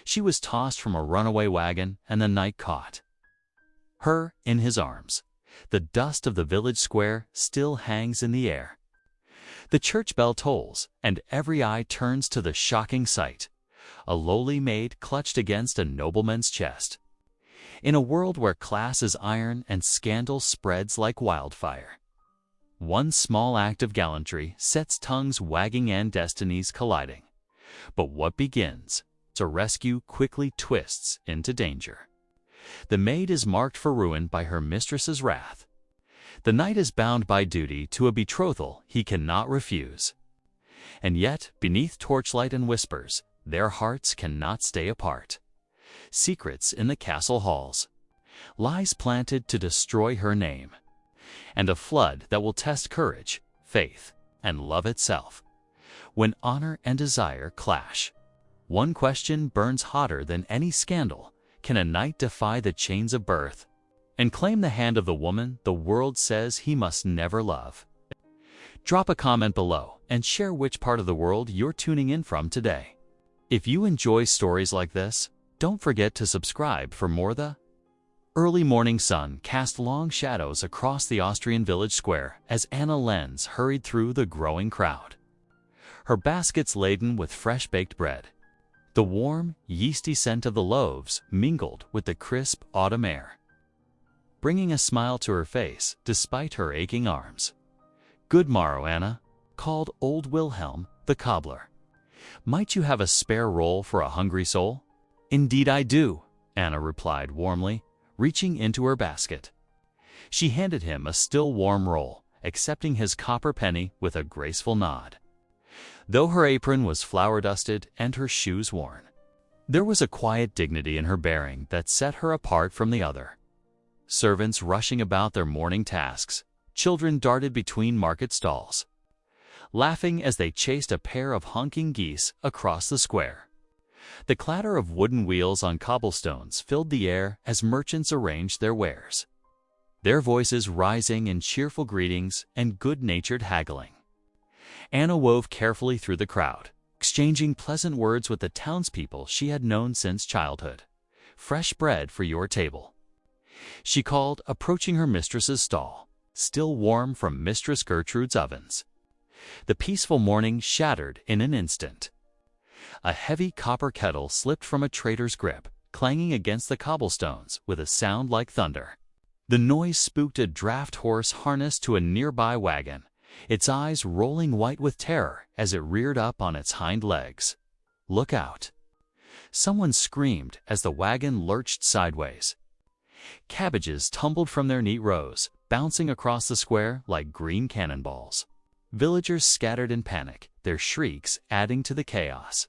She was tossed from a runaway wagon, and the knight caught her in his arms. The dust of the village square still hangs in the air. The church bell tolls, and every eye turns to the shocking sight. A lowly maid clutched against a nobleman's chest. In a world where class is iron and scandal spreads like wildfire, one small act of gallantry sets tongues wagging and destinies colliding. But what begins to rescue quickly twists into danger. The maid is marked for ruin by her mistress's wrath. The knight is bound by duty to a betrothal he cannot refuse. And yet, beneath torchlight and whispers, their hearts cannot stay apart. Secrets in the castle halls, lies planted to destroy her name, and a flood that will test courage, faith, and love itself. When honor and desire clash, one question burns hotter than any scandal. Can a knight defy the chains of birth and claim the hand of the woman the world says he must never love? Drop a comment below and share which part of the world you're tuning in from today. If you enjoy stories like this, don't forget to subscribe for more. The early morning sun cast long shadows across the Austrian village square as Anna Lenz hurried through the growing crowd. Her baskets laden with fresh-baked bread. The warm, yeasty scent of the loaves mingled with the crisp autumn air, bringing a smile to her face despite her aching arms. "Good morrow, Anna," called old Wilhelm, the cobbler. "Might you have a spare roll for a hungry soul?" "Indeed I do," Anna replied warmly, reaching into her basket. She handed him a still warm roll, accepting his copper penny with a graceful nod. Though her apron was flour-dusted and her shoes worn, there was a quiet dignity in her bearing that set her apart from the other. Servants rushing about their morning tasks, children darted between market stalls, laughing as they chased a pair of honking geese across the square. The clatter of wooden wheels on cobblestones filled the air as merchants arranged their wares, their voices rising in cheerful greetings and good-natured haggling. Anna wove carefully through the crowd, exchanging pleasant words with the townspeople she had known since childhood. "Fresh bread for your table," she called, approaching her mistress's stall, still warm from Mistress Gertrude's ovens. The peaceful morning shattered in an instant. A heavy copper kettle slipped from a trader's grip, clanging against the cobblestones with a sound like thunder. The noise spooked a draft horse harnessed to a nearby wagon, its eyes rolling white with terror as it reared up on its hind legs. "Look out!" someone screamed as the wagon lurched sideways. Cabbages tumbled from their neat rows, bouncing across the square like green cannonballs. Villagers scattered in panic, their shrieks adding to the chaos.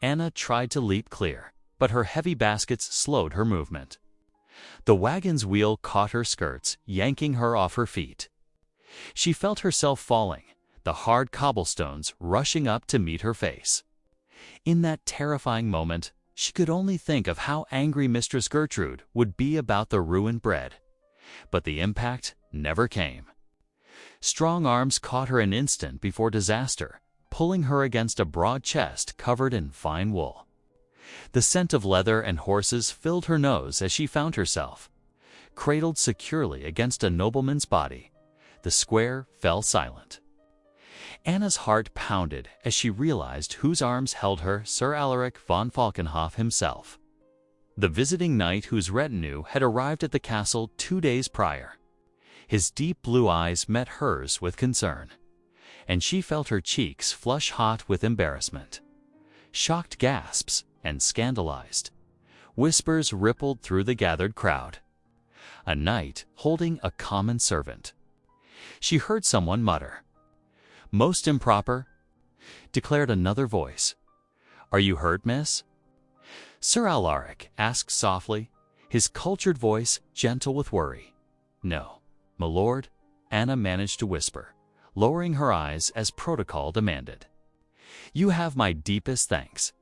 Anna tried to leap clear, but her heavy baskets slowed her movement. The wagon's wheel caught her skirts, yanking her off her feet. She felt herself falling, the hard cobblestones rushing up to meet her face. In that terrifying moment, she could only think of how angry Mistress Gertrude would be about the ruined bread. But the impact never came. Strong arms caught her an instant before disaster, pulling her against a broad chest covered in fine wool. The scent of leather and horses filled her nose as she found herself cradled securely against a nobleman's body. The square fell silent. Anna's heart pounded as she realized whose arms held her, Sir Alaric von Falkenhoff himself, the visiting knight whose retinue had arrived at the castle 2 days prior. His deep blue eyes met hers with concern, and she felt her cheeks flush hot with embarrassment. Shocked gasps and scandalized whispers rippled through the gathered crowd. A knight holding a common servant. She heard someone mutter. "Most improper," declared another voice. "Are you hurt, miss?" Sir Alaric asked softly, his cultured voice gentle with worry. "No, my lord," Anna managed to whisper, lowering her eyes as protocol demanded. "You have my deepest thanks."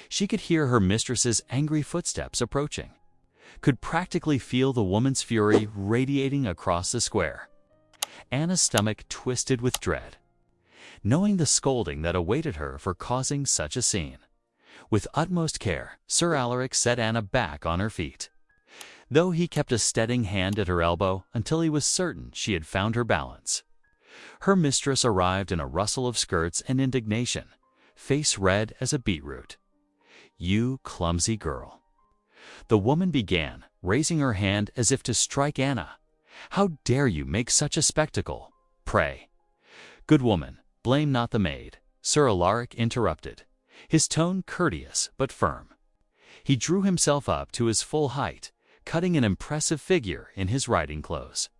She could hear her mistress's angry footsteps approaching, could practically feel the woman's fury radiating across the square. Anna's stomach twisted with dread, knowing the scolding that awaited her for causing such a scene. With utmost care, Sir Alaric set Anna back on her feet, though he kept a steadying hand at her elbow until he was certain she had found her balance. Her mistress arrived in a rustle of skirts and indignation, face red as a beetroot. "You clumsy girl." The woman began, raising her hand as if to strike Anna. "How dare you make such a spectacle, pray?" "Good woman, blame not the maid," Sir Alaric interrupted, his tone courteous but firm. He drew himself up to his full height, cutting an impressive figure in his riding clothes.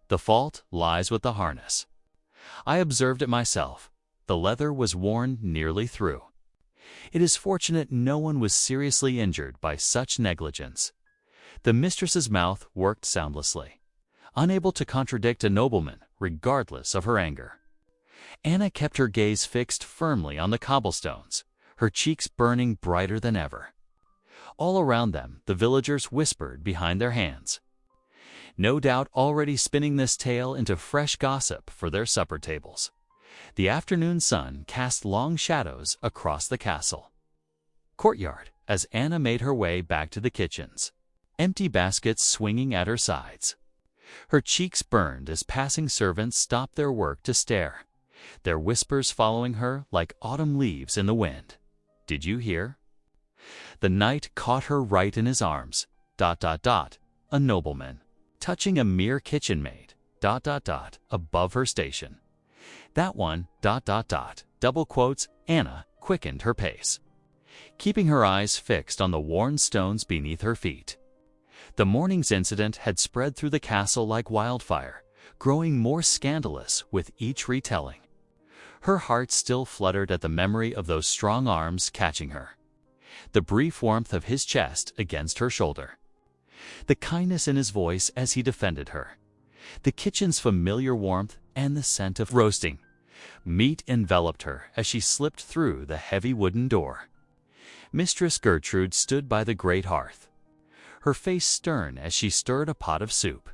"The fault lies with the harness. I observed it myself. The leather was worn nearly through. It is fortunate no one was seriously injured by such negligence." The mistress's mouth worked soundlessly, unable to contradict a nobleman regardless of her anger. Anna kept her gaze fixed firmly on the cobblestones, her cheeks burning brighter than ever. All around them the villagers whispered behind their hands, no doubt already spinning this tale into fresh gossip for their supper tables. The afternoon sun cast long shadows across the castle courtyard as Anna made her way back to the kitchens, empty baskets swinging at her sides. Her cheeks burned as passing servants stopped their work to stare, their whispers following her like autumn leaves in the wind. "Did you hear?" The knight caught her right in his arms, ... a nobleman, touching a mere kitchen maid, ... above her station. That one, ... double quotes. Anna quickened her pace, keeping her eyes fixed on the worn stones beneath her feet. The morning's incident had spread through the castle like wildfire, growing more scandalous with each retelling. Her heart still fluttered at the memory of those strong arms catching her, the brief warmth of his chest against her shoulder, the kindness in his voice as he defended her, the kitchen's familiar warmth and the scent of roasting meat enveloped her as she slipped through the heavy wooden door. Mistress Gertrude stood by the great hearth, her face stern as she stirred a pot of soup.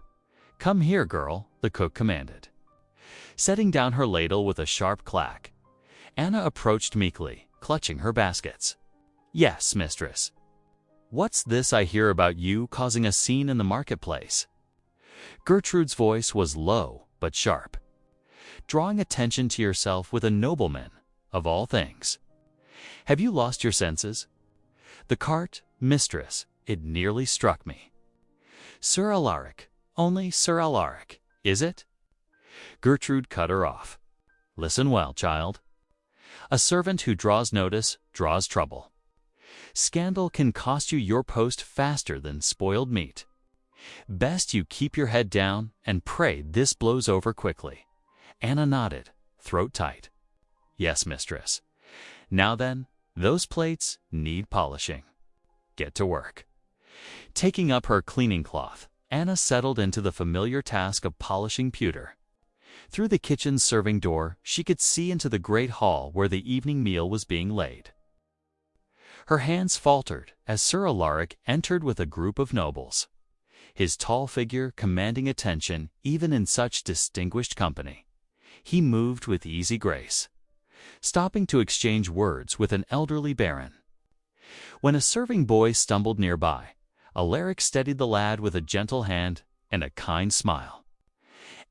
"Come here, girl," the cook commanded, setting down her ladle with a sharp clack. Anna approached meekly, clutching her baskets. "Yes, mistress." "What's this I hear about you causing a scene in the marketplace?" Gertrude's voice was low but sharp, drawing attention to yourself with a nobleman, of all things. "Have you lost your senses?" "The cart, mistress, it nearly struck me." "Sir Alaric, only Sir Alaric, is it?" Gertrude cut her off. "Listen well, child. A servant who draws notice draws trouble. Scandal can cost you your post faster than spoiled meat. Best you keep your head down and pray this blows over quickly." Anna nodded, throat tight. "Yes, mistress. Now then, those plates need polishing. Get to work." Taking up her cleaning cloth, Anna settled into the familiar task of polishing pewter. Through the kitchen's serving door, she could see into the great hall where the evening meal was being laid. Her hands faltered as Sir Alaric entered with a group of nobles, his tall figure commanding attention even in such distinguished company. He moved with easy grace, stopping to exchange words with an elderly baron. When a serving boy stumbled nearby, Alaric steadied the lad with a gentle hand and a kind smile.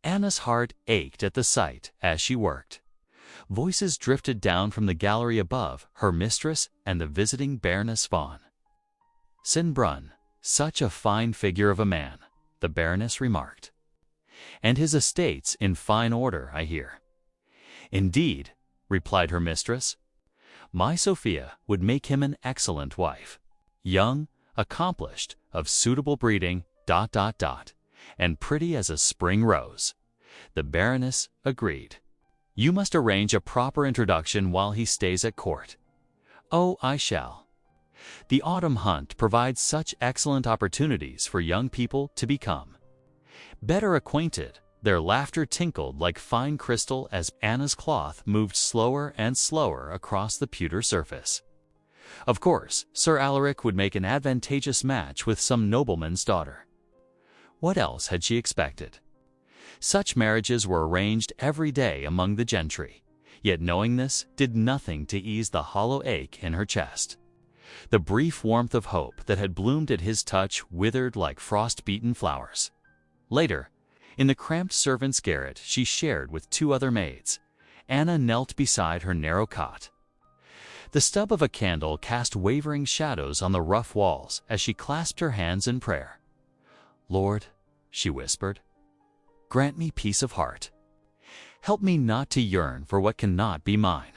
Anna's heart ached at the sight as she worked. Voices drifted down from the gallery above her mistress and the visiting Baroness Vaughan. "Sinbrun, such a fine figure of a man," the Baroness remarked. "And his estates in fine order, I hear." "Indeed," replied her mistress. "My Sophia would make him an excellent wife. Young, accomplished, of suitable breeding, ... and pretty as a spring rose." The Baroness agreed. "You must arrange a proper introduction while he stays at court." "Oh, I shall. The autumn hunt provides such excellent opportunities for young people to become better acquainted." Their laughter tinkled like fine crystal as Anna's cloth moved slower and slower across the pewter surface. Of course, Sir Alaric would make an advantageous match with some nobleman's daughter. What else had she expected? Such marriages were arranged every day among the gentry, yet knowing this did nothing to ease the hollow ache in her chest. The brief warmth of hope that had bloomed at his touch withered like frost-beaten flowers. Later, in the cramped servants' garret she shared with 2 other maids, Anna knelt beside her narrow cot. The stub of a candle cast wavering shadows on the rough walls as she clasped her hands in prayer. "Lord," she whispered, "grant me peace of heart. Help me not to yearn for what cannot be mine."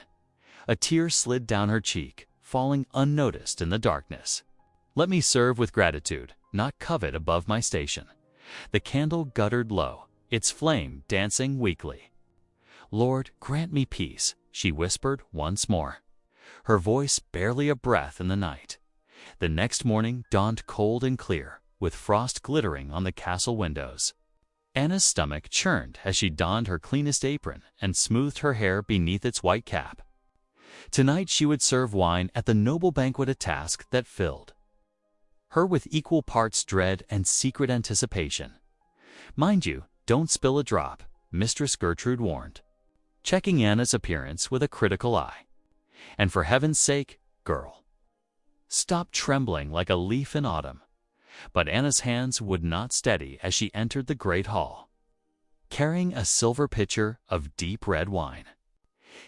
A tear slid down her cheek, falling unnoticed in the darkness. "Let me serve with gratitude, not covet above my station." The candle guttered low, its flame dancing weakly. "Lord, grant me peace," she whispered once more, her voice barely a breath in the night. The next morning dawned cold and clear, with frost glittering on the castle windows. Anna's stomach churned as she donned her cleanest apron and smoothed her hair beneath its white cap. Tonight she would serve wine at the noble banquet, a task that filled her with equal parts dread and secret anticipation. "Mind you, don't spill a drop," Mistress Gertrude warned, checking Anna's appearance with a critical eye. "And for heaven's sake, girl, stop trembling like a leaf in autumn." But Anna's hands would not steady as she entered the great hall, carrying a silver pitcher of deep red wine.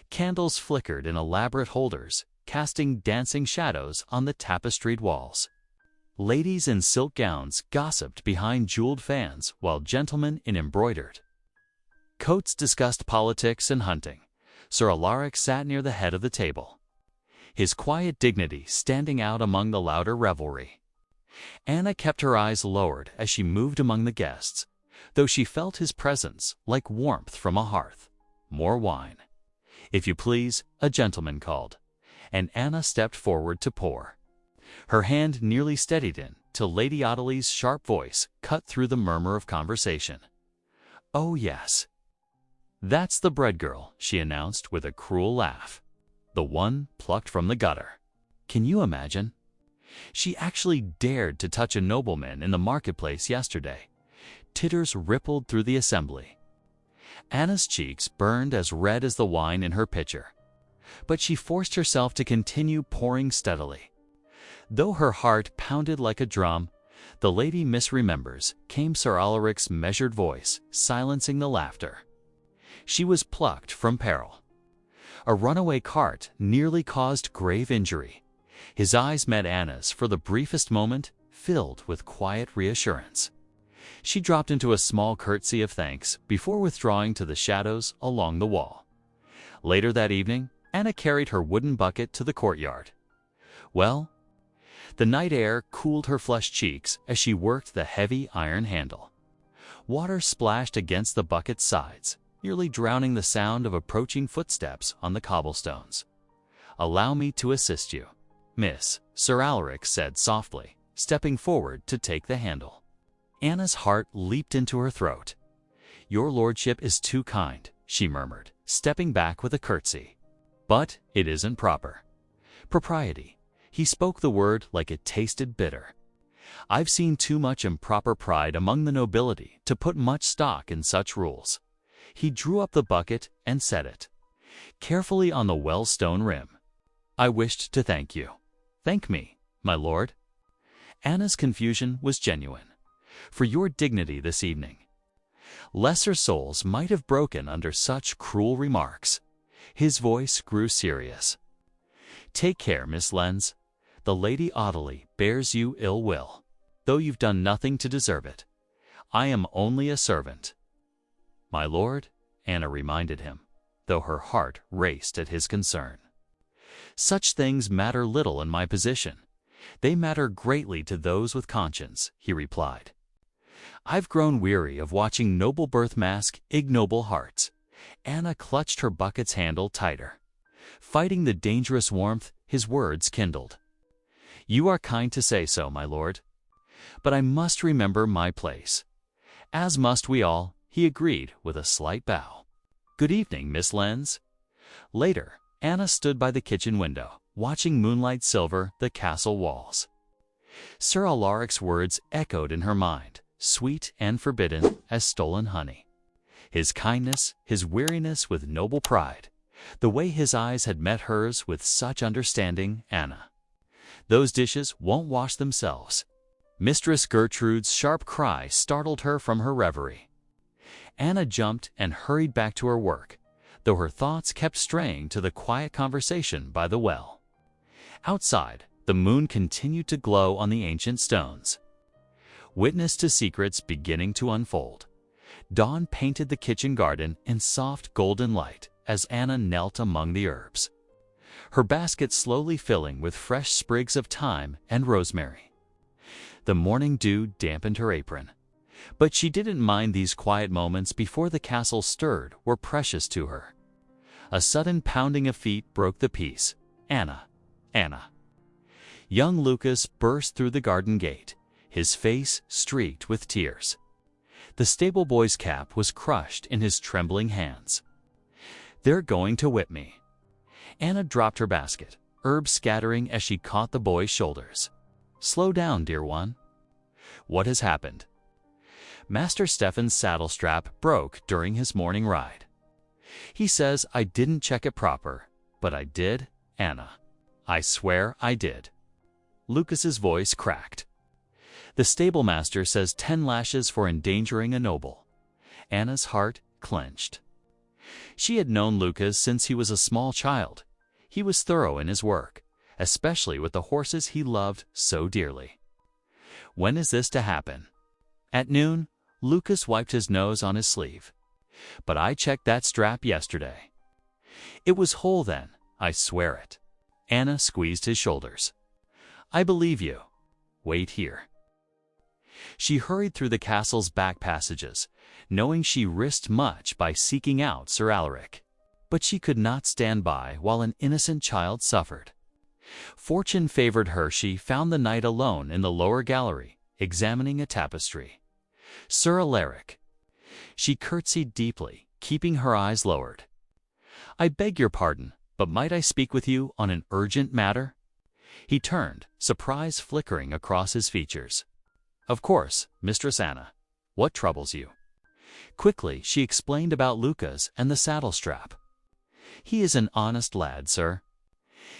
Candles flickered in elaborate holders, casting dancing shadows on the tapestried walls. Ladies in silk gowns gossiped behind jeweled fans, while gentlemen in embroidered coats discussed politics and hunting. Sir Alaric sat near the head of the table, his quiet dignity standing out among the louder revelry. Anna kept her eyes lowered as she moved among the guests, though she felt his presence like warmth from a hearth. "More wine." "If you please," a gentleman called, and Anna stepped forward to pour. Her hand nearly steadied in till Lady Ottilie's sharp voice cut through the murmur of conversation. "Oh yes, that's the bread girl," she announced with a cruel laugh. "The one plucked from the gutter. Can you imagine? She actually dared to touch a nobleman in the marketplace yesterday." Titters rippled through the assembly. Anna's cheeks burned as red as the wine in her pitcher, but she forced herself to continue pouring steadily. Though her heart pounded like a drum, "The lady misremembers," came Sir Alaric's measured voice, silencing the laughter. "She was plucked from peril. A runaway cart nearly caused grave injury." His eyes met Anna's for the briefest moment, filled with quiet reassurance. She dropped into a small curtsy of thanks before withdrawing to the shadows along the wall. Later that evening, Anna carried her wooden bucket to the courtyard. Well, the night air cooled her flushed cheeks as she worked the heavy iron handle. Water splashed against the bucket's sides, nearly drowning the sound of approaching footsteps on the cobblestones. "Allow me to assist you, miss," Sir Alaric said softly, stepping forward to take the handle. Anna's heart leaped into her throat. "Your lordship is too kind," she murmured, stepping back with a curtsy. "But it isn't proper." Propriety. He spoke the word like it tasted bitter. "I've seen too much improper pride among the nobility to put much stock in such rules." He drew up the bucket and set it carefully on the well-stone rim. "I wished to thank you." "Thank me, my lord." Anna's confusion was genuine. "For your dignity this evening." Lesser souls might have broken under such cruel remarks. His voice grew serious. "Take care, Miss Lenz. The Lady Ottilie bears you ill will, though you've done nothing to deserve it. I am only a servant." "My lord," Anna reminded him, though her heart raced at his concern. "Such things matter little in my position. They matter greatly to those with conscience," he replied. "I've grown weary of watching noble birth mask ignoble hearts." Anna clutched her bucket's handle tighter. Fighting the dangerous warmth, his words kindled. "You are kind to say so, my lord. But I must remember my place." "As must we all," he agreed with a slight bow. "Good evening, Miss Lenz." Later, Anna stood by the kitchen window, watching moonlight silver the castle walls. Sir Alaric's words echoed in her mind, sweet and forbidden as stolen honey. His kindness, his weariness with noble pride, the way his eyes had met hers with such understanding, Anna. Those dishes won't wash themselves." Mistress Gertrude's sharp cry startled her from her reverie. Anna jumped and hurried back to her work, though her thoughts kept straying to the quiet conversation by the well. Outside, the moon continued to glow on the ancient stones. Witness to secrets beginning to unfold. Dawn painted the kitchen garden in soft golden light as Anna knelt among the herbs, her basket slowly filling with fresh sprigs of thyme and rosemary. The morning dew dampened her apron, but she didn't mind. These quiet moments before the castle stirred were precious to her. A sudden pounding of feet broke the peace. "Anna! Anna!" Young Lucas burst through the garden gate, his face streaked with tears. The stable boy's cap was crushed in his trembling hands. "They're going to whip me." Anna dropped her basket, herbs scattering as she caught the boy's shoulders. "Slow down, dear one." "What has happened?" "Master Stefan's saddle strap broke during his morning ride. He says I didn't check it proper, but I did, Anna. I swear I did." Lucas's voice cracked. "The stable master says 10 lashes for endangering a noble." Anna's heart clenched. She had known Lucas since he was a small child. He was thorough in his work, especially with the horses he loved so dearly. "When is this to happen?" "At noon." Lucas wiped his nose on his sleeve. "But I checked that strap yesterday. It was whole then, I swear it." Anna squeezed his shoulders. "I believe you. Wait here." She hurried through the castle's back passages, knowing she risked much by seeking out Sir Alaric. But she could not stand by while an innocent child suffered. Fortune favored her. She found the knight alone in the lower gallery, examining a tapestry. "Sir Alaric." She curtsied deeply, keeping her eyes lowered. "I beg your pardon, but might I speak with you on an urgent matter?" He turned, surprise flickering across his features. "Of course, Mistress Anna. What troubles you?" Quickly, she explained about Lucas and the saddle strap. "He is an honest lad, sir.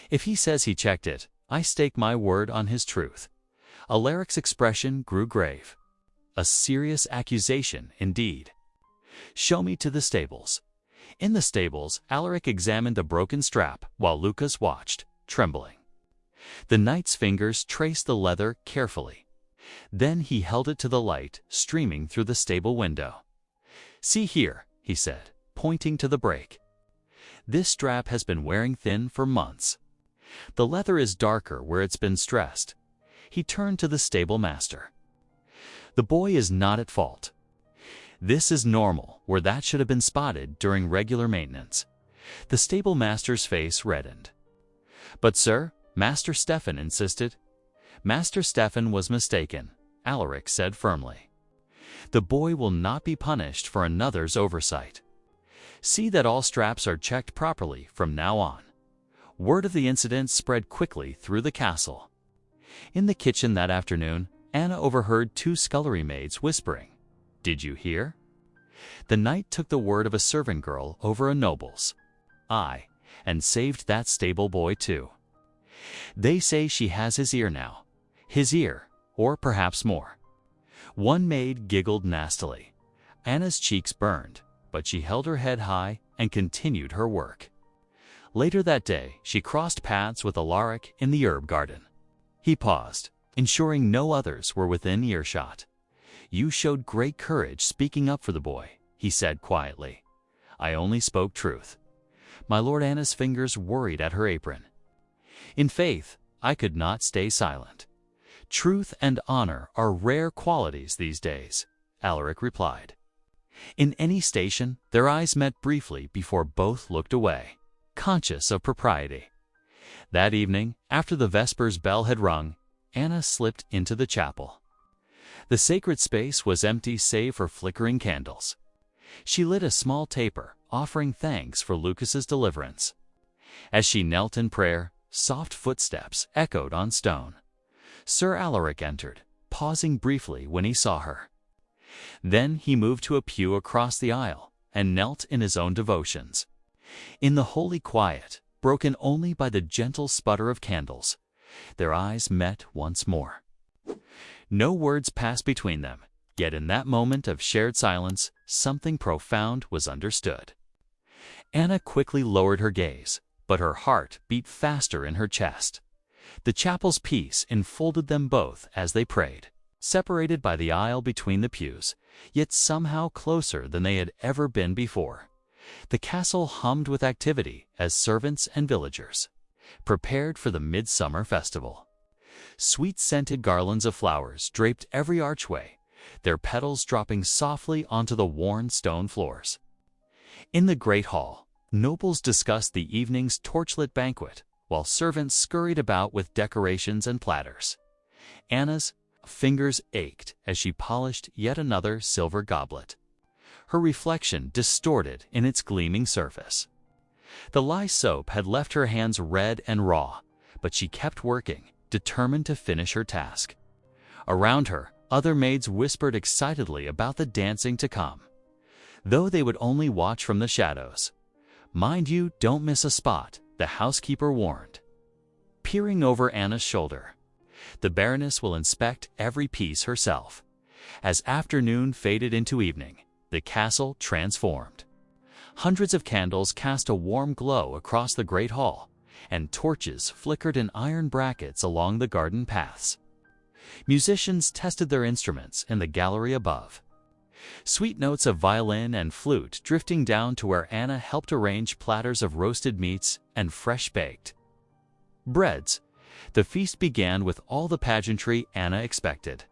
If he says he checked it, I stake my word on his truth." Alaric's expression grew grave. A serious accusation indeed. "Show me to the stables." In the stables, Alaric examined the broken strap while Lucas watched, trembling. The knight's fingers traced the leather carefully. Then he held it to the light streaming through the stable window. "See here," he said, pointing to the break. "This strap has been wearing thin for months. The leather is darker where it's been stressed." He turned to the stable master. "The boy is not at fault. This is normal where that should have been spotted during regular maintenance." The stable master's face reddened. "But sir, Master Stefan insisted." "Master Stefan was mistaken," Alaric said firmly. "The boy will not be punished for another's oversight. See that all straps are checked properly from now on." Word of the incident spread quickly through the castle. In the kitchen that afternoon, Anna overheard 2 scullery maids whispering, "Did you hear? The knight took the word of a servant girl over a noble's. Aye, and saved that stable boy too. They say she has his ear now. His ear, or perhaps more." One maid giggled nastily. Anna's cheeks burned, but she held her head high and continued her work. Later that day, she crossed paths with Alaric in the herb garden. He paused, ensuring no others were within earshot. "You showed great courage speaking up for the boy," he said quietly. "I only spoke truth." My Lord Anna's fingers worried at her apron. "In faith, I could not stay silent. Truth and honor are rare qualities these days," Alaric replied. In any station, their eyes met briefly before both looked away, conscious of propriety. That evening, after the Vespers bell had rung, Anna slipped into the chapel. The sacred space was empty save for flickering candles. She lit a small taper, offering thanks for Lucas's deliverance. As she knelt in prayer, soft footsteps echoed on stone. Sir Alaric entered, pausing briefly when he saw her. Then he moved to a pew across the aisle and knelt in his own devotions. In the holy quiet, broken only by the gentle sputter of candles, Their eyes met once more. No words passed between them, yet in that moment of shared silence, something profound was understood. Anna quickly lowered her gaze, but her heart beat faster in her chest. The chapel's peace enfolded them both as they prayed, separated by the aisle between the pews, yet somehow closer than they had ever been before. The castle hummed with activity as servants and villagers prepared for the midsummer festival. Sweet-scented garlands of flowers draped every archway, their petals dropping softly onto the worn stone floors. In the great hall, nobles discussed the evening's torchlit banquet, while servants scurried about with decorations and platters. Anna's fingers ached as she polished yet another silver goblet, her reflection distorted in its gleaming surface. The lye soap had left her hands red and raw, but she kept working, determined to finish her task. Around her, other maids whispered excitedly about the dancing to come, though they would only watch from the shadows. "Mind you, don't miss a spot," the housekeeper warned. Peering over Anna's shoulder, "The Baroness will inspect every piece herself." As afternoon faded into evening, the castle transformed. Hundreds of candles cast a warm glow across the great hall, and torches flickered in iron brackets along the garden paths. Musicians tested their instruments in the gallery above, sweet notes of violin and flute drifting down to where Anna helped arrange platters of roasted meats and fresh-baked breads. The feast began with all the pageantry Anna expected.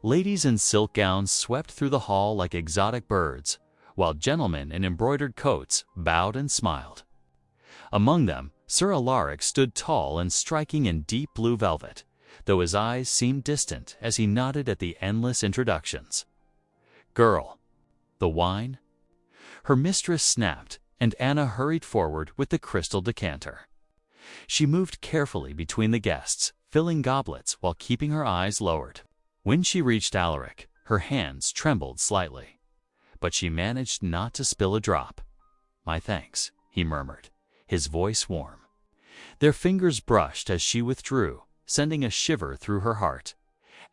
Ladies in silk gowns swept through the hall like exotic birds, while gentlemen in embroidered coats bowed and smiled. Among them, Sir Alaric stood tall and striking in deep blue velvet, though his eyes seemed distant as he nodded at the endless introductions. "Girl, the wine?" Her mistress snapped, and Anna hurried forward with the crystal decanter. She moved carefully between the guests, filling goblets while keeping her eyes lowered. When she reached Alaric, her hands trembled slightly, but she managed not to spill a drop. "My thanks," he murmured, his voice warm. Their fingers brushed as she withdrew, sending a shiver through her heart.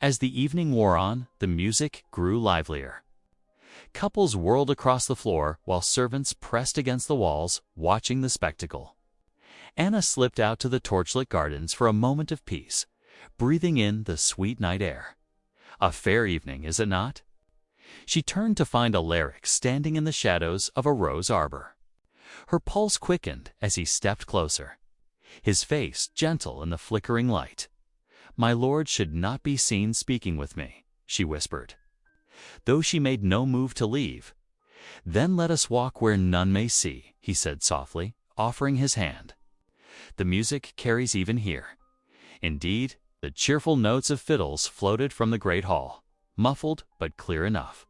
As the evening wore on, the music grew livelier. Couples whirled across the floor while servants pressed against the walls, watching the spectacle. Anna slipped out to the torchlit gardens for a moment of peace, breathing in the sweet night air. A fair evening, is it not? She turned to find Alaric standing in the shadows of a rose arbor. Her pulse quickened as he stepped closer, his face gentle in the flickering light. "My lord should not be seen speaking with me," she whispered, though she made no move to leave. "Then let us walk where none may see," he said softly, offering his hand. "The music carries even here." Indeed, the cheerful notes of fiddles floated from the great hall, muffled but clear enough.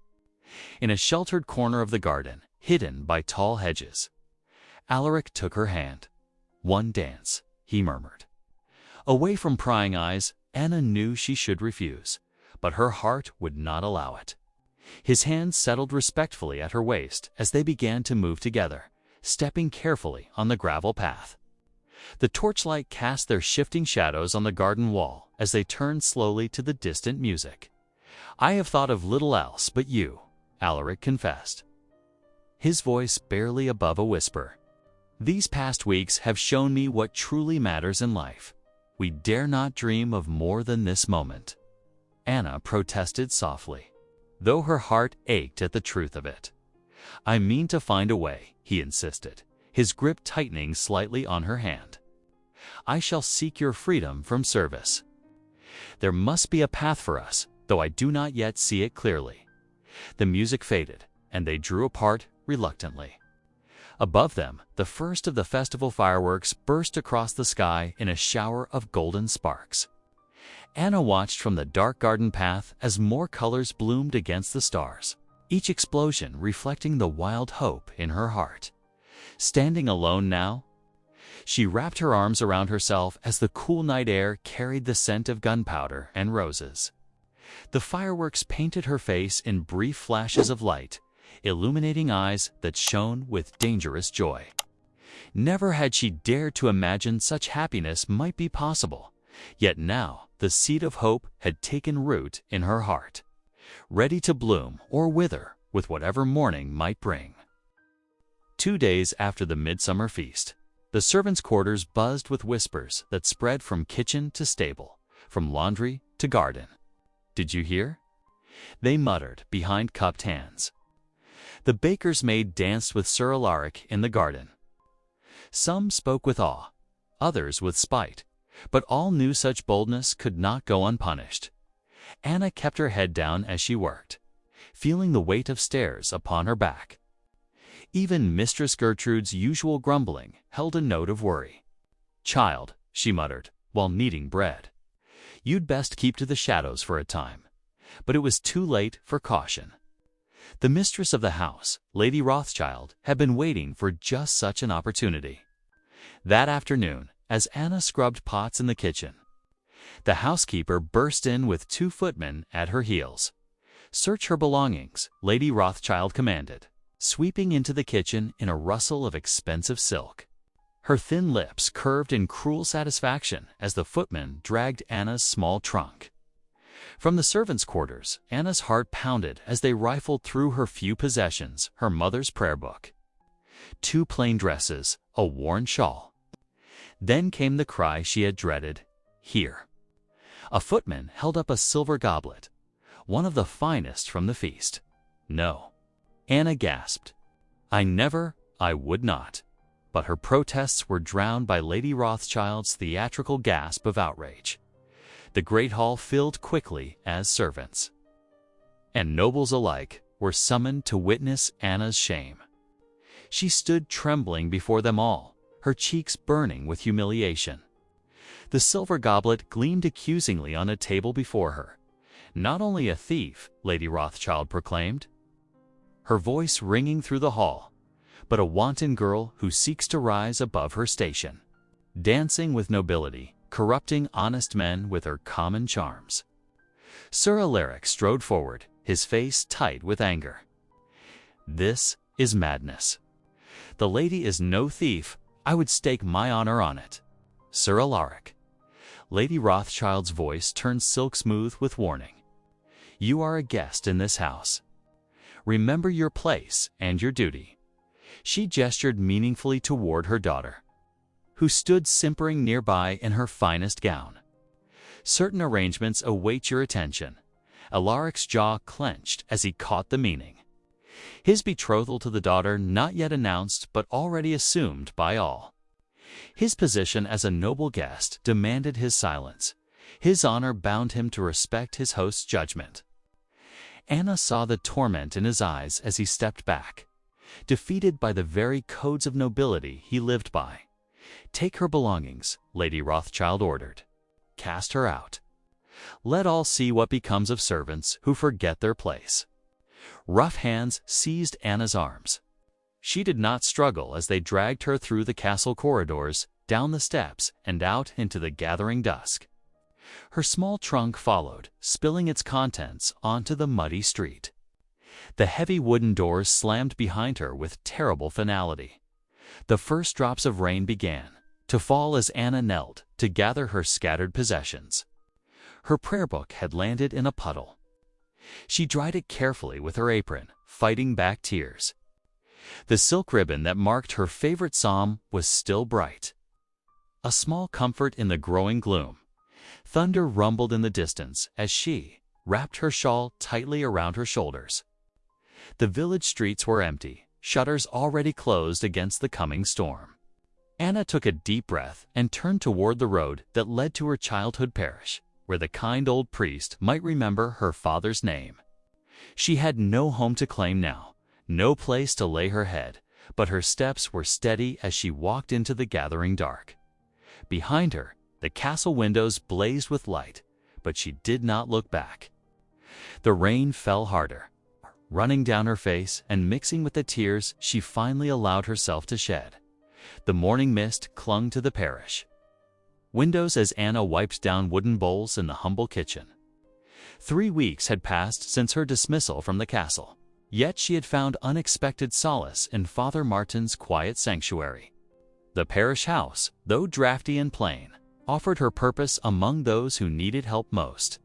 In a sheltered corner of the garden, hidden by tall hedges, Alaric took her hand. "One dance," he murmured. Away from prying eyes, Anna knew she should refuse, but her heart would not allow it. His hand settled respectfully at her waist as they began to move together, stepping carefully on the gravel path. The torchlight cast their shifting shadows on the garden wall as they turned slowly to the distant music. "I have thought of little else but you," Alaric confessed, his voice barely above a whisper. "These past weeks have shown me what truly matters in life. We dare not dream of more than this moment." Anna protested softly, though her heart ached at the truth of it. "I mean to find a way," he insisted, his grip tightening slightly on her hand. "I shall seek your freedom from service. There must be a path for us, though I do not yet see it clearly." The music faded, and they drew apart reluctantly. Above them, the first of the festival fireworks burst across the sky in a shower of golden sparks. Anna watched from the dark garden path as more colors bloomed against the stars, each explosion reflecting the wild hope in her heart. Standing alone now, she wrapped her arms around herself as the cool night air carried the scent of gunpowder and roses. The fireworks painted her face in brief flashes of light, illuminating eyes that shone with dangerous joy. Never had she dared to imagine such happiness might be possible, Yet now the seed of hope had taken root in her heart, ready to bloom or wither with whatever morning might bring. 2 days after the midsummer feast, the servants' quarters buzzed with whispers that spread from kitchen to stable, from laundry to garden. "Did you hear?" they muttered behind cupped hands. The baker's maid danced with Sir Alaric in the garden. Some spoke with awe, others with spite, but all knew such boldness could not go unpunished. Anna kept her head down as she worked, feeling the weight of stairs upon her back. Even Mistress Gertrude's usual grumbling held a note of worry. "Child," she muttered, while kneading bread, "you'd best keep to the shadows for a time." But it was too late for caution. The mistress of the house, Lady Rothschild, had been waiting for just such an opportunity. That afternoon, as Anna scrubbed pots in the kitchen, the housekeeper burst in with 2 footmen at her heels. "Search her belongings," Lady Rothschild commanded, sweeping into the kitchen in a rustle of expensive silk. Her thin lips curved in cruel satisfaction as the footman dragged Anna's small trunk. From the servants' quarters, Anna's heart pounded as they rifled through her few possessions, her mother's prayer book, 2 plain dresses, a worn shawl. Then came the cry she had dreaded, "Here!" A footman held up a silver goblet, one of the finest from the feast. "No." Anna gasped. I would not." But her protests were drowned by Lady Rothschild's theatrical gasp of outrage. The great hall filled quickly as servants and nobles alike were summoned to witness Anna's shame. She stood trembling before them all, her cheeks burning with humiliation. The silver goblet gleamed accusingly on a table before her. "Not only a thief," Lady Rothschild proclaimed, her voice ringing through the hall, "but a wanton girl who seeks to rise above her station, dancing with nobility, corrupting honest men with her common charms." Sir Alaric strode forward, his face tight with anger. "This is madness. The lady is no thief. I would stake my honor on it." "Sir Alaric." Lady Rothschild's voice turned silk smooth with warning. "You are a guest in this house. Remember your place and your duty." She gestured meaningfully toward her daughter, who stood simpering nearby in her finest gown. "Certain arrangements await your attention." Alaric's jaw clenched as he caught the meaning. His betrothal to the daughter not yet announced but already assumed by all. His position as a noble guest demanded his silence. His honor bound him to respect his host's judgment. Anna saw the torment in his eyes as he stepped back, defeated by the very codes of nobility he lived by. "Take her belongings," Lady Rothschild ordered. "Cast her out. Let all see what becomes of servants who forget their place." Rough hands seized Anna's arms. She did not struggle as they dragged her through the castle corridors, down the steps, and out into the gathering dusk. Her small trunk followed, spilling its contents onto the muddy street. The heavy wooden doors slammed behind her with terrible finality. The first drops of rain began to fall as Anna knelt to gather her scattered possessions. Her prayer book had landed in a puddle. She dried it carefully with her apron, fighting back tears. The silk ribbon that marked her favorite psalm was still bright. A small comfort in the growing gloom. Thunder rumbled in the distance as she wrapped her shawl tightly around her shoulders. The village streets were empty, shutters already closed against the coming storm. Anna took a deep breath and turned toward the road that led to her childhood parish, where the kind old priest might remember her father's name. She had no home to claim now, no place to lay her head, but her steps were steady as she walked into the gathering dark. Behind her, the castle windows blazed with light, but she did not look back. The rain fell harder, running down her face and mixing with the tears she finally allowed herself to shed. The morning mist clung to the parish windows as Anna wiped down wooden bowls in the humble kitchen. 3 weeks had passed since her dismissal from the castle, yet she had found unexpected solace in Father Martin's quiet sanctuary. The parish house, though drafty and plain, offered her purpose among those who needed help most.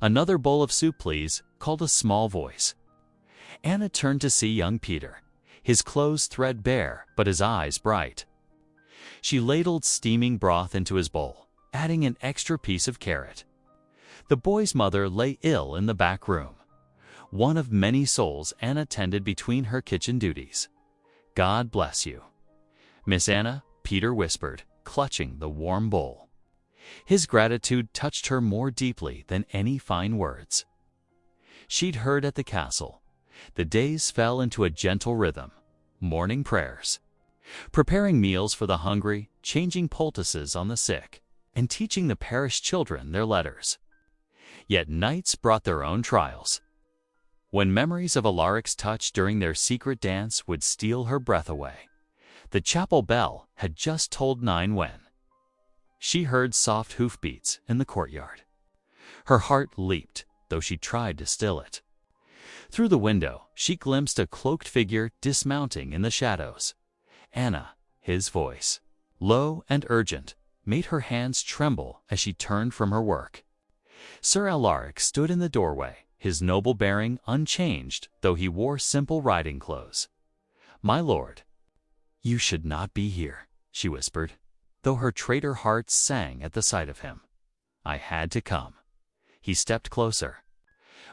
"Another bowl of soup, please," called a small voice. Anna turned to see young Peter, his clothes threadbare but his eyes bright. She ladled steaming broth into his bowl, adding an extra piece of carrot. The boy's mother lay ill in the back room, one of many souls Anna tended between her kitchen duties. "God bless you, Miss Anna," Peter whispered, clutching the warm bowl. His gratitude touched her more deeply than any fine words. She'd heard at the castle. The days fell into a gentle rhythm, morning prayers, preparing meals for the hungry, changing poultices on the sick, and teaching the parish children their letters. Yet nights brought their own trials. When memories of Alaric's touch during their secret dance would steal her breath away, the chapel bell had just tolled 9 when she heard soft hoofbeats in the courtyard. Her heart leaped, though she tried to still it. Through the window, she glimpsed a cloaked figure dismounting in the shadows. "Anna," his voice, low and urgent, made her hands tremble as she turned from her work. Sir Alaric stood in the doorway, his noble bearing unchanged, though he wore simple riding clothes. "My lord." "You should not be here," she whispered, though her traitor heart sang at the sight of him. "I had to come." He stepped closer,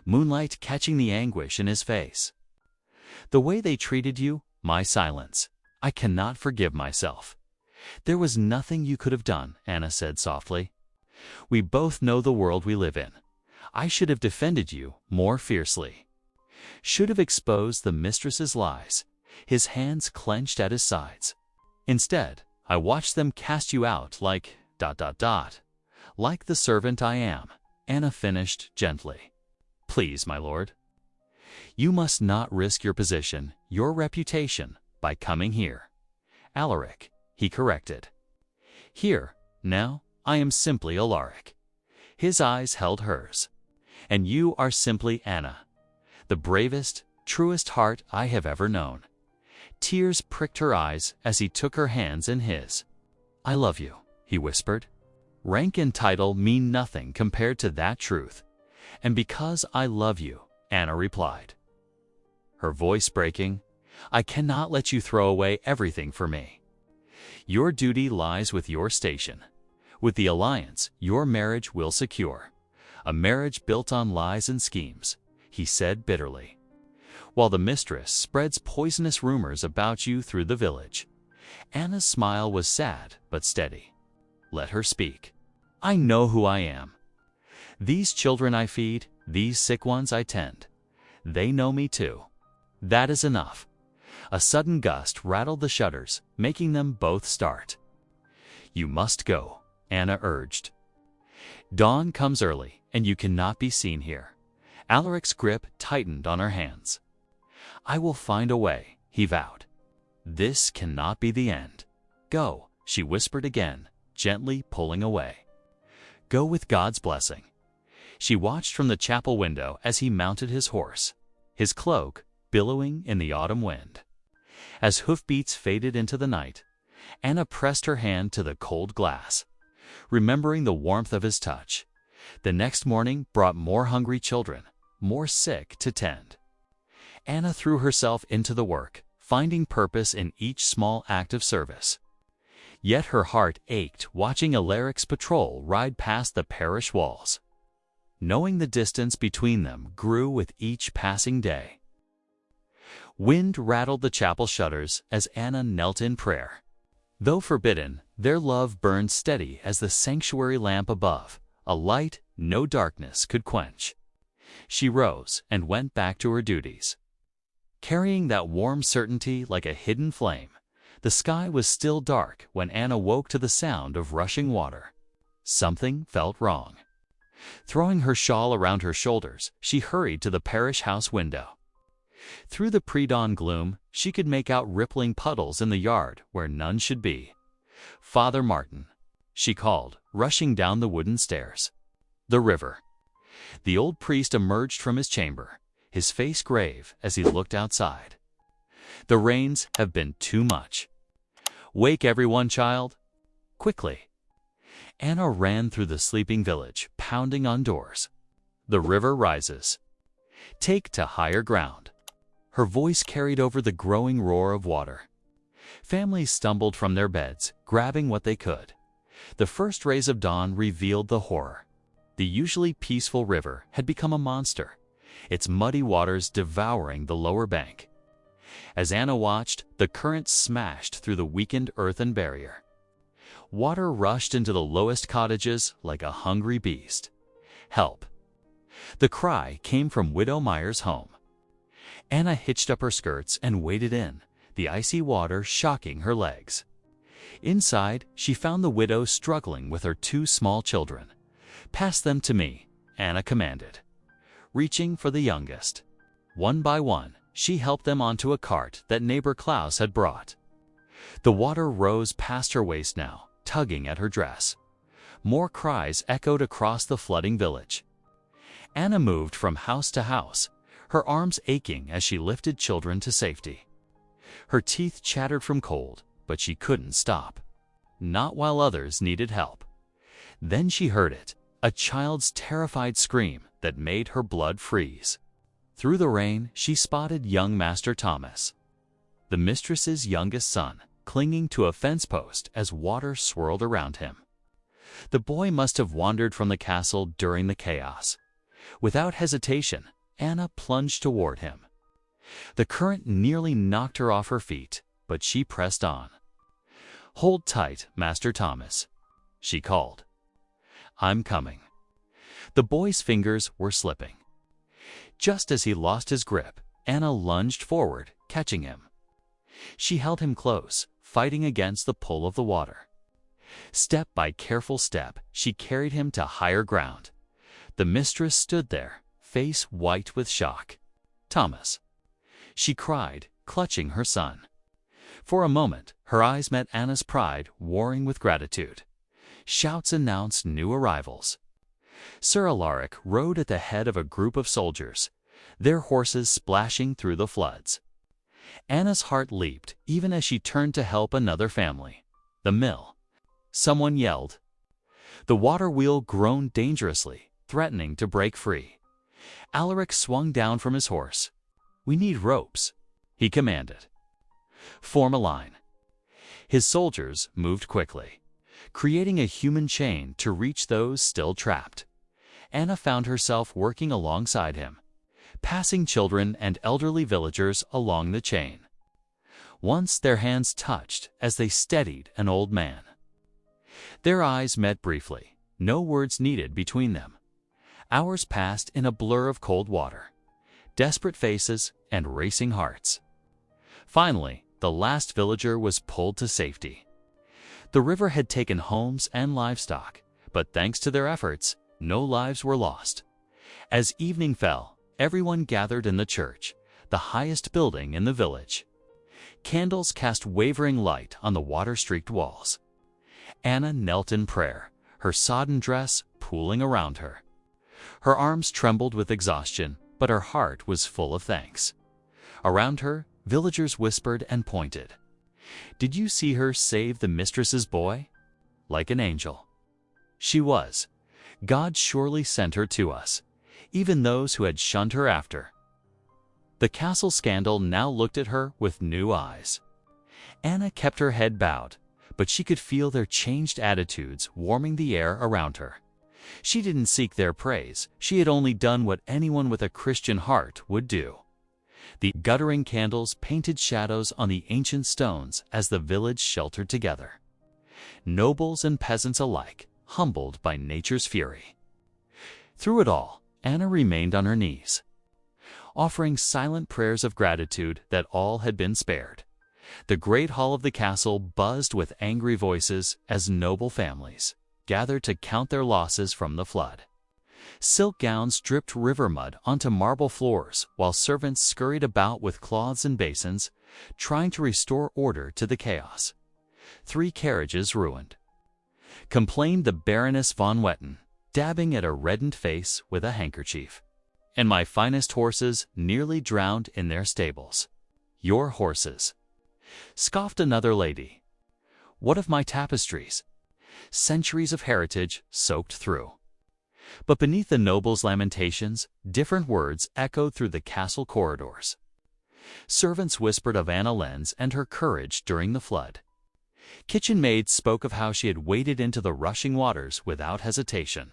moonlight catching the anguish in his face. "The way they treated you, my silence, I cannot forgive myself." "There was nothing you could have done," Anna said softly. "We both know the world we live in. I should have defended you more fiercely. Should have exposed the mistress's lies." His hands clenched at his sides. "Instead, I watched them cast you out like ... like the servant I am," Anna finished gently. "Please, my lord. You must not risk your position, your reputation, by coming here." "Alaric," he corrected. "Here, now, I am simply Alaric." His eyes held hers. "And you are simply Anna, the bravest, truest heart I have ever known." Tears pricked her eyes as he took her hands in his. "I love you," he whispered. "Rank and title mean nothing compared to that truth. And because I love you," Anna replied, her voice breaking, "I cannot let you throw away everything for me. Your duty lies with your station. With the alliance, your marriage will secure. A marriage built on lies and schemes," he said bitterly, "while the mistress spreads poisonous rumors about you through the village." Anna's smile was sad but steady. "Let her speak. I know who I am. These children I feed, these sick ones I tend. They know me too. That is enough." A sudden gust rattled the shutters, making them both start. "You must go," Anna urged. "Dawn comes early, and you cannot be seen here." Alaric's grip tightened on her hands. "I will find a way," he vowed. "This cannot be the end." "Go," she whispered again, gently pulling away. "Go with God's blessing." She watched from the chapel window as he mounted his horse, his cloak billowing in the autumn wind. As hoofbeats faded into the night, Anna pressed her hand to the cold glass, remembering the warmth of his touch. The next morning brought more hungry children, more sick to tend. Anna threw herself into the work, finding purpose in each small act of service. Yet her heart ached watching Alaric's patrol ride past the parish walls. Knowing the distance between them grew with each passing day. Wind rattled the chapel shutters as Anna knelt in prayer. Though forbidden, their love burned steady as the sanctuary lamp above, a light no darkness could quench. She rose and went back to her duties, carrying that warm certainty like a hidden flame. The sky was still dark when Anna woke to the sound of rushing water. Something felt wrong. Throwing her shawl around her shoulders, she hurried to the parish house window. Through the pre-dawn gloom, she could make out rippling puddles in the yard where none should be. "Father Martin," she called, rushing down the wooden stairs. The river. The old priest emerged from his chamber, his face grave as he looked outside. "The rains have been too much. Wake everyone, child. Quickly." Anna ran through the sleeping village, pounding on doors. The river rises. Take to higher ground. Her voice carried over the growing roar of water. Families stumbled from their beds, grabbing what they could. The first rays of dawn revealed the horror. The usually peaceful river had become a monster, its muddy waters devouring the lower bank. As Anna watched, the current smashed through the weakened earthen barrier. Water rushed into the lowest cottages like a hungry beast. Help! The cry came from Widow Meyer's home. Anna hitched up her skirts and waded in, the icy water shocking her legs. Inside, she found the widow struggling with her two small children. "Pass them to me," Anna commanded. Reaching for the youngest. One by one, she helped them onto a cart that neighbor Klaus had brought. The water rose past her waist now, tugging at her dress. More cries echoed across the flooding village. Anna moved from house to house, her arms aching as she lifted children to safety. Her teeth chattered from cold, but she couldn't stop. Not while others needed help. Then she heard it, a child's terrified scream that made her blood freeze. Through the rain, she spotted young Master Thomas, the mistress's youngest son, clinging to a fence post as water swirled around him. The boy must have wandered from the castle during the chaos. Without hesitation, Anna plunged toward him. The current nearly knocked her off her feet, but she pressed on. "Hold tight, Master Thomas," she called. "I'm coming." The boy's fingers were slipping. Just as he lost his grip, Anna lunged forward, catching him. She held him close, fighting against the pull of the water. Step by careful step, she carried him to higher ground. The mistress stood there, face white with shock. "Thomas," she cried, clutching her son. For a moment, her eyes met Anna's pride warring with gratitude. Shouts announced new arrivals. Sir Alaric rode at the head of a group of soldiers, their horses splashing through the floods. Anna's heart leaped even as she turned to help another family. The mill. Someone yelled. The water wheel groaned dangerously, threatening to break free. Alaric swung down from his horse. "We need ropes," he commanded. "Form a line." His soldiers moved quickly, creating a human chain to reach those still trapped. Anna found herself working alongside him, passing children and elderly villagers along the chain. Once their hands touched as they steadied an old man. Their eyes met briefly, no words needed between them. Hours passed in a blur of cold water, desperate faces and racing hearts. Finally, the last villager was pulled to safety. The river had taken homes and livestock, but thanks to their efforts, no lives were lost. As evening fell, everyone gathered in the church, the highest building in the village. Candles cast wavering light on the water-streaked walls. Anna knelt in prayer, her sodden dress pooling around her. Her arms trembled with exhaustion, but her heart was full of thanks. Around her, villagers whispered and pointed. "Did you see her save the mistress's boy?" Like an angel. She was. God surely sent her to us, even those who had shunned her after. The castle scandal now looked at her with new eyes. Anna kept her head bowed, but she could feel their changed attitudes warming the air around her. She didn't seek their praise, she had only done what anyone with a Christian heart would do. The guttering candles painted shadows on the ancient stones as the village sheltered together. Nobles and peasants alike, humbled by nature's fury. Through it all, Anna remained on her knees, offering silent prayers of gratitude that all had been spared. The great hall of the castle buzzed with angry voices as noble families gathered to count their losses from the flood. Silk gowns dripped river mud onto marble floors while servants scurried about with cloths and basins, trying to restore order to the chaos. 3 carriages ruined, complained the Baroness von Wetten, dabbing at a reddened face with a handkerchief. "And my finest horses nearly drowned in their stables." "Your horses," scoffed another lady. "What of my tapestries?" centuries of heritage soaked through. But beneath the nobles' lamentations, different words echoed through the castle corridors. Servants whispered of Anna Lenz and her courage during the flood. Kitchen maids spoke of how she had waded into the rushing waters without hesitation.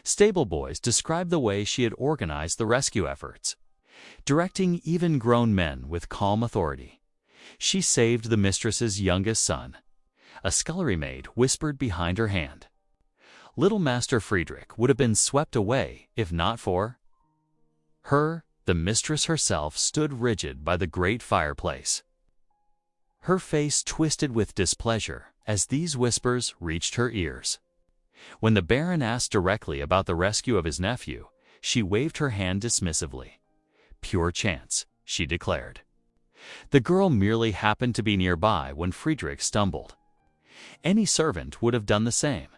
Stable boys described the way she had organized the rescue efforts, directing even grown men with calm authority. She saved the mistress's youngest son. A scullery maid whispered behind her hand. Little Master Friedrich would have been swept away if not for her. The mistress herself stood rigid by the great fireplace. Her face twisted with displeasure as these whispers reached her ears. When the Baron asked directly about the rescue of his nephew, she waved her hand dismissively. Pure chance, she declared. The girl merely happened to be nearby when Friedrich stumbled. Any servant would have done the same,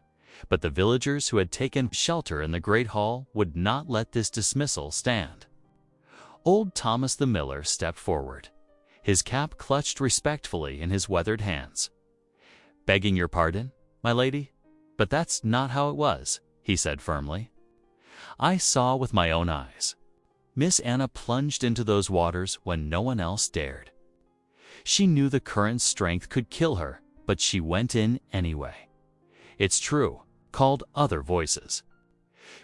but the villagers who had taken shelter in the great hall would not let this dismissal stand. Old Thomas the miller stepped forward, his cap clutched respectfully in his weathered hands. "Begging your pardon, my lady, but that's not how it was," he said firmly. "I saw with my own eyes. Miss Anna plunged into those waters when no one else dared. She knew the current's strength could kill her, but she went in anyway. It's true," called other voices.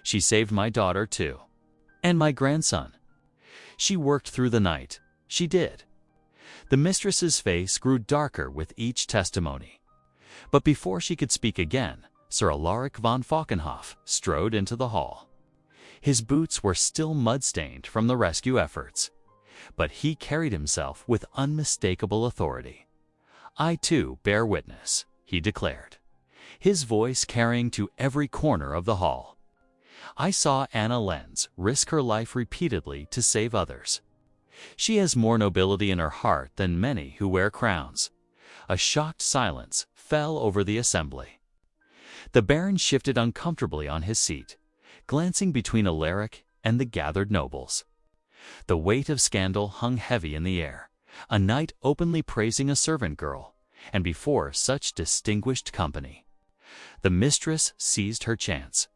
"She saved my daughter too. And my grandson. She worked through the night. She did." The mistress's face grew darker with each testimony. But before she could speak again, Sir Alaric von Falkenhoff strode into the hall. His boots were still mud-stained from the rescue efforts, but he carried himself with unmistakable authority. "I too bear witness," he declared, his voice carrying to every corner of the hall. "I saw Anna Lenz risk her life repeatedly to save others. She has more nobility in her heart than many who wear crowns." A shocked silence fell over the assembly. The Baron shifted uncomfortably on his seat, glancing between Alaric and the gathered nobles. The weight of scandal hung heavy in the air, a knight openly praising a servant girl, and before such distinguished company. The mistress seized her chance.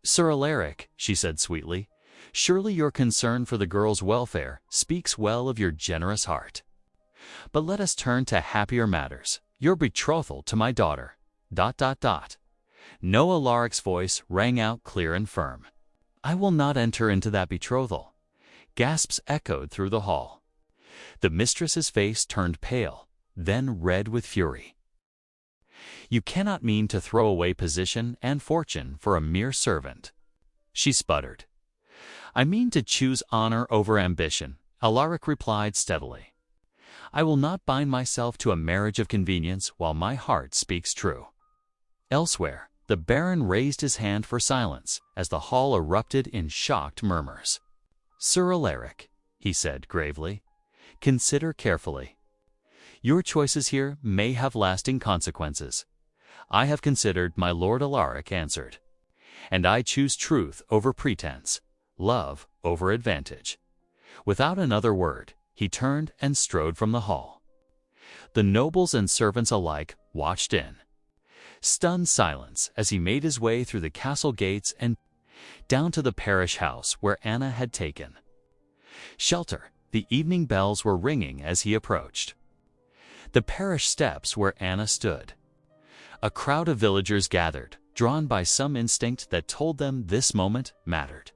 "Sir Alaric," she said sweetly, "surely your concern for the girl's welfare speaks well of your generous heart. But let us turn to happier matters. Your betrothal to my daughter. ... No, Alaric's voice rang out clear and firm. "I will not enter into that betrothal." Gasps echoed through the hall. The mistress's face turned pale, then red with fury. "You cannot mean to throw away position and fortune for a mere servant," she sputtered. "I mean to choose honor over ambition," Alaric replied steadily. "I will not bind myself to a marriage of convenience while my heart speaks true." Elsewhere, the Baron raised his hand for silence as the hall erupted in shocked murmurs. "Sir Alaric," he said gravely, "consider carefully. Your choices here may have lasting consequences." "I have considered," my Lord Alaric answered, "and I choose truth over pretense, love over advantage." Without another word, he turned and strode from the hall. The nobles and servants alike watched in stunned silence as he made his way through the castle gates and down to the parish house where Anna had taken shelter. The evening bells were ringing as he approached the parish steps where Anna stood. A crowd of villagers gathered, drawn by some instinct that told them this moment mattered.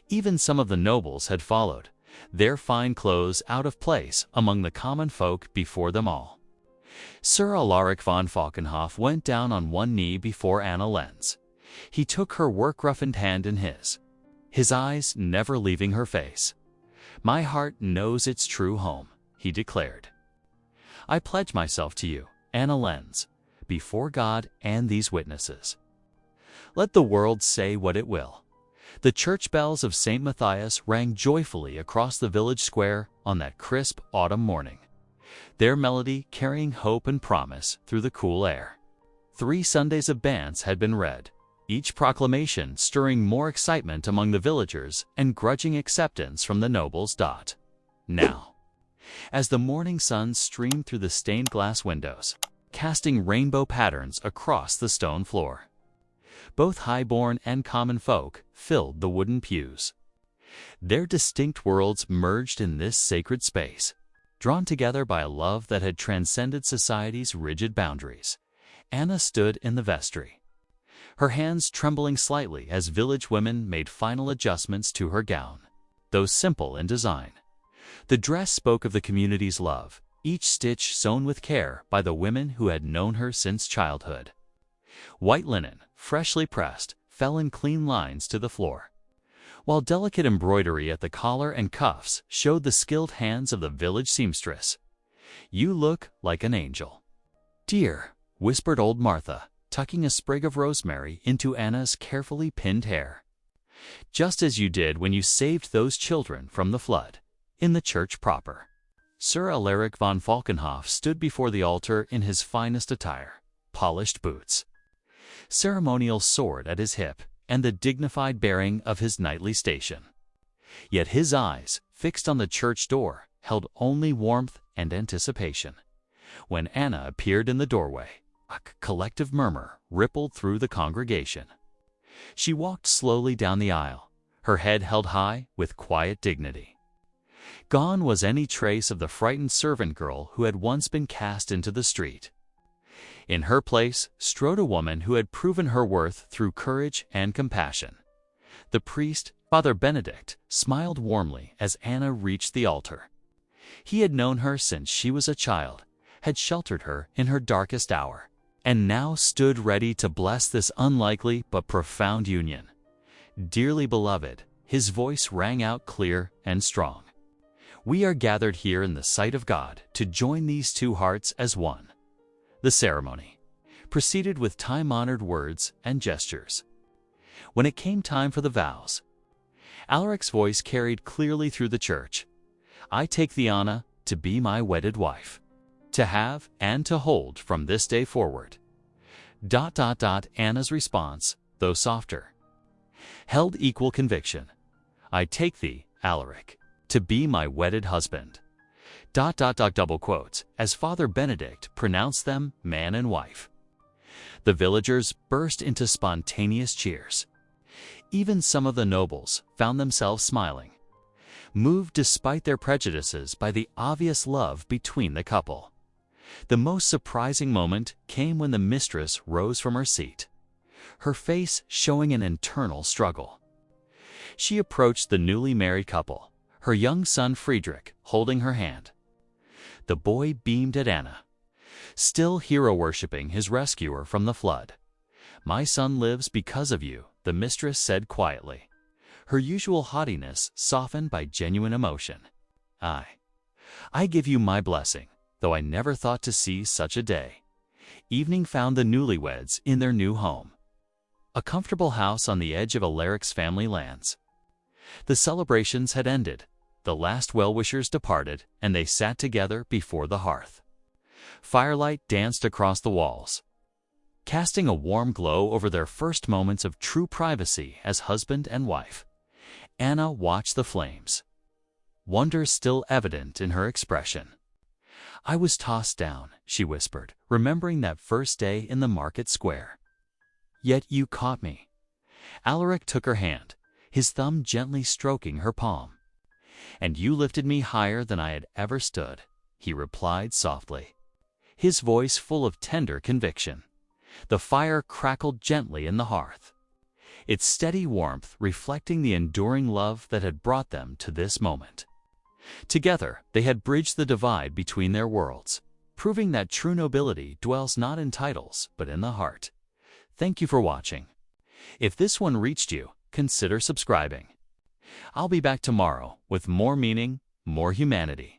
Even some of the nobles had followed, their fine clothes out of place among the common folk before them all. Sir Alaric von Falkenhoff went down on one knee before Anna Lenz. He took her work-roughened hand in his eyes never leaving her face. "My heart knows its true home," he declared. "I pledge myself to you, Anna Lenz, before God and these witnesses. Let the world say what it will." The church bells of St. Matthias rang joyfully across the village square on that crisp autumn morning, their melody carrying hope and promise through the cool air. 3 Sundays of banns had been read, each proclamation stirring more excitement among the villagers and grudging acceptance from the nobles. Now, as the morning sun streamed through the stained glass windows, casting rainbow patterns across the stone floor. Both highborn and common folk filled the wooden pews. Their distinct worlds merged in this sacred space, drawn together by a love that had transcended society's rigid boundaries. Anna stood in the vestry, her hands trembling slightly as village women made final adjustments to her gown. Though simple in design, the dress spoke of the community's love, each stitch sewn with care by the women who had known her since childhood. White linen, freshly pressed, fell in clean lines to the floor, while delicate embroidery at the collar and cuffs showed the skilled hands of the village seamstress. "You look like an angel, dear," whispered old Martha, tucking a sprig of rosemary into Anna's carefully pinned hair. "Just as you did when you saved those children from the flood." In the church proper, Sir Alaric von Falkenhoff stood before the altar in his finest attire, polished boots, ceremonial sword at his hip, and the dignified bearing of his knightly station. Yet his eyes, fixed on the church door, held only warmth and anticipation. When Anna appeared in the doorway, a collective murmur rippled through the congregation. She walked slowly down the aisle, her head held high with quiet dignity. Gone was any trace of the frightened servant girl who had once been cast into the street. In her place strode a woman who had proven her worth through courage and compassion. The priest, Father Benedict, smiled warmly as Anna reached the altar. He had known her since she was a child, had sheltered her in her darkest hour, and now stood ready to bless this unlikely but profound union. "Dearly beloved," his voice rang out clear and strong. "We are gathered here in the sight of God to join these two hearts as one." The ceremony proceeded with time-honored words and gestures. When it came time for the vows, Alaric's voice carried clearly through the church. "I take thee, Anna, to be my wedded wife, to have and to hold from this day forward." Anna's response, though softer, held equal conviction. "I take thee, Alaric, to be my wedded husband." Double quotes, as Father Benedict pronounced them man and wife. The villagers burst into spontaneous cheers. Even some of the nobles found themselves smiling, moved despite their prejudices by the obvious love between the couple. The most surprising moment came when the mistress rose from her seat, her face showing an internal struggle. She approached the newly married couple, her young son Friedrich holding her hand. The boy beamed at Anna, still hero-worshipping his rescuer from the flood. "My son lives because of you," the mistress said quietly, her usual haughtiness softened by genuine emotion. I give you my blessing, though I never thought to see such a day." Evening found the newlyweds in their new home, a comfortable house on the edge of Alaric's family lands. The celebrations had ended. The last well-wishers departed, and they sat together before the hearth. Firelight danced across the walls, casting a warm glow over their first moments of true privacy as husband and wife. Anna watched the flames, wonder still evident in her expression. "I was tossed down," she whispered, remembering that first day in the market square. "Yet you caught me." Alaric took her hand, his thumb gently stroking her palm. "And you lifted me higher than I had ever stood," he replied softly, his voice full of tender conviction. The fire crackled gently in the hearth, its steady warmth reflecting the enduring love that had brought them to this moment. Together, they had bridged the divide between their worlds, proving that true nobility dwells not in titles, but in the heart. Thank you for watching. If this one reached you, consider subscribing. I'll be back tomorrow with more meaning, more humanity.